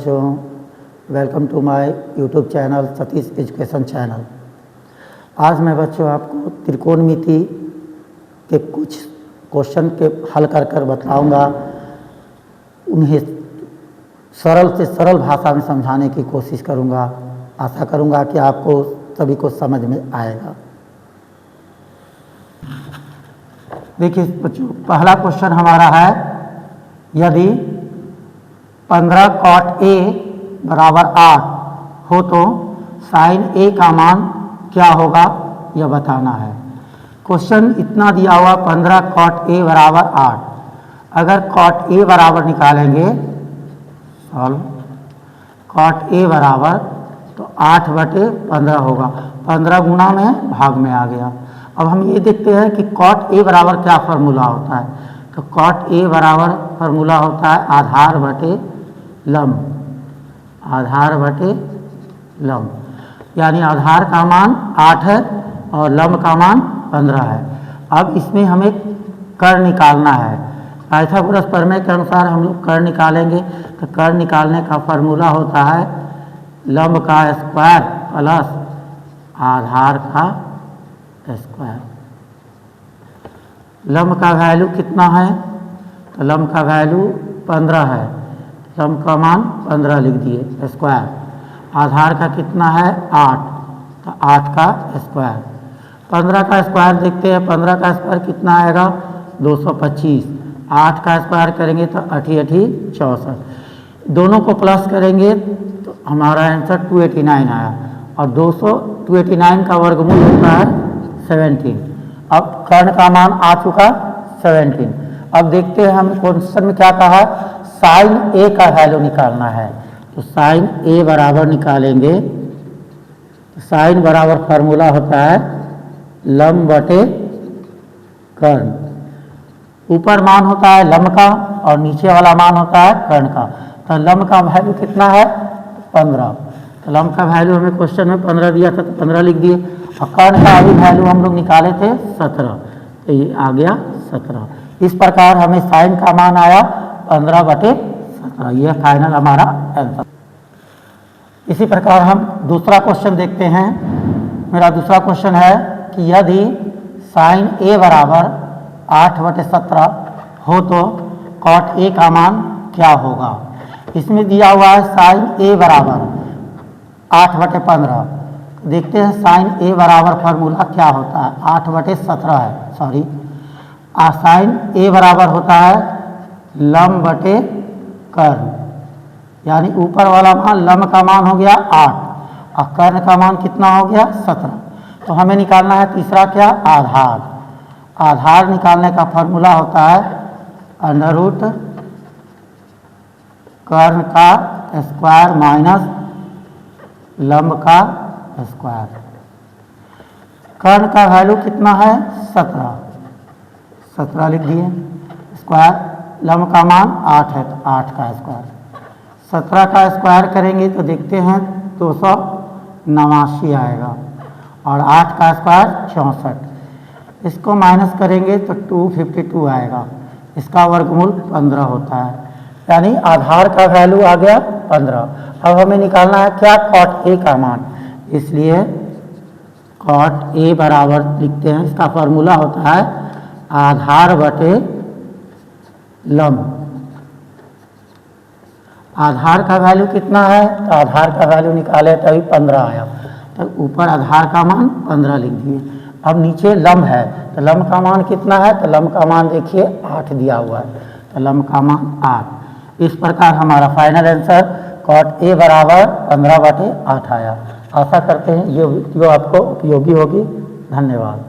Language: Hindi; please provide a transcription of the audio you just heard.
बच्चों, welcome to my YouTube channel Satish education channel. आज मैं बच्चों आपको त्रिकोणमिति के कुछ क्वेश्चन के हल कर बताऊंगा। उन्हें सरल से सरल भाषा में समझाने की कोशिश करूंगा। आशा करूंगा कि आपको सभी को समझ में आएगा। देखिए बच्चों, पहला क्वेश्चन हमारा है, यदि 15 cot A बराबर 8 हो तो साइन A का मान क्या होगा, यह बताना है। क्वेश्चन इतना दिया हुआ 15 cot A बराबर 8। अगर cot A बराबर निकालेंगे, सॉल्व cot A बराबर तो 8/15 होगा। 15 गुना में भाग में आ गया। अब हम ये देखते हैं कि cot A बराबर क्या फार्मूला होता है। तो cot A बराबर फार्मूला होता है आधार बटे लंब, आधार बटे लंब, यानी आधार का मान 8 है और लंब का मान 15 है। अब इसमें हमें कर्ण निकालना है। पाइथागोरस प्रमेय के अनुसार हम लोग कर्ण निकालेंगे। तो कर्ण निकालने का फार्मूला होता है लंब का स्क्वायर प्लस आधार का स्क्वायर। लंब का वैल्यू कितना है, तो लंब का वैल्यू 15 है, लंब का मान 15 लिख दिए स्क्वायर। आधार का कितना है 8, तो 8 का स्क्वायर। 15 का स्क्वायर देखते हैं, 15 का स्क्वायर कितना आएगा 225। 8 का स्क्वायर करेंगे तो 8 8 64। दोनों को प्लस करेंगे तो हमारा आंसर 289 आया। और 289 का वर्गमूल होता है 17। अब कर्ण का मान आ चुका 17। अब देखते हैं हम क्वेश्चन में क्या कहा, साइन A का वैल्यू निकालना है। तो साइन A बराबर निकालेंगे। साइन बराबर फार्मूला होता है लंब बटे कर्ण। ऊपर मान होता है लंब का और नीचे वाला मान होता है कर्ण का। तो लंब का वैल्यू कितना है 15। तो लंब का वैल्यू हमें क्वेश्चन में 15 दिया था, तो 15 लिख दिए। और कर्ण का अभी वैल्यू हम लोग निकाले थे 17, तो ये आ गया 17। इस प्रकार हमें साइन का मान आया 15/17। यह फाइनल हमारा आंसर। इसी प्रकार हम दूसरा क्वेश्चन देखते हैं। मेरा दूसरा क्वेश्चन है कि यदि साइन A बराबर 8/17 हो तो cot A का मान क्या होगा। इसमें दिया हुआ है साइन A बराबर 8/15। देखते हैं साइन A बराबर फार्मूला क्या होता है, 8/17 है, सॉरी। साइन A बराबर होता है लंब बटे कर्ण, यानी ऊपर वाला मान लंब का मान हो गया 8 और कर्ण का मान कितना हो गया 17। तो हमें निकालना है तीसरा क्या, आधार। आधार निकालने का फार्मूला होता है अंडर रूट कर्ण का स्क्वायर माइनस लंब का स्क्वायर। कर्ण का वैल्यू कितना है 17 लिख दिए स्क्वायर। लंब का मान 8 है, तो 8 का स्क्वायर। 17 का स्क्वायर करेंगे तो देखते हैं 289 आएगा और 8 का स्क्वायर 64। इसको माइनस करेंगे तो 252 आएगा। इसका वर्गमूल 15 होता है, यानी आधार का वैल्यू आ गया 15। अब हमें निकालना है क्या, cot A का मान। इसलिए cot A बराबर लिखते हैं, इसका फार्मूला होता है आधार बटे लंब। आधार का वैल्यू कितना है, तो आधार का वैल्यू निकाले तभी 15 आया। तो ऊपर आधार का मान 15 लिख दिए। अब नीचे लंब है, तो लंब का मान कितना है, तो लंब का मान देखिए 8 दिया हुआ है, तो लंब का मान 8। इस प्रकार हमारा फाइनल आंसर cot A बराबर 15/8 आया। आशा करते हैं ये वीडियो आपको उपयोगी होगी। धन्यवाद।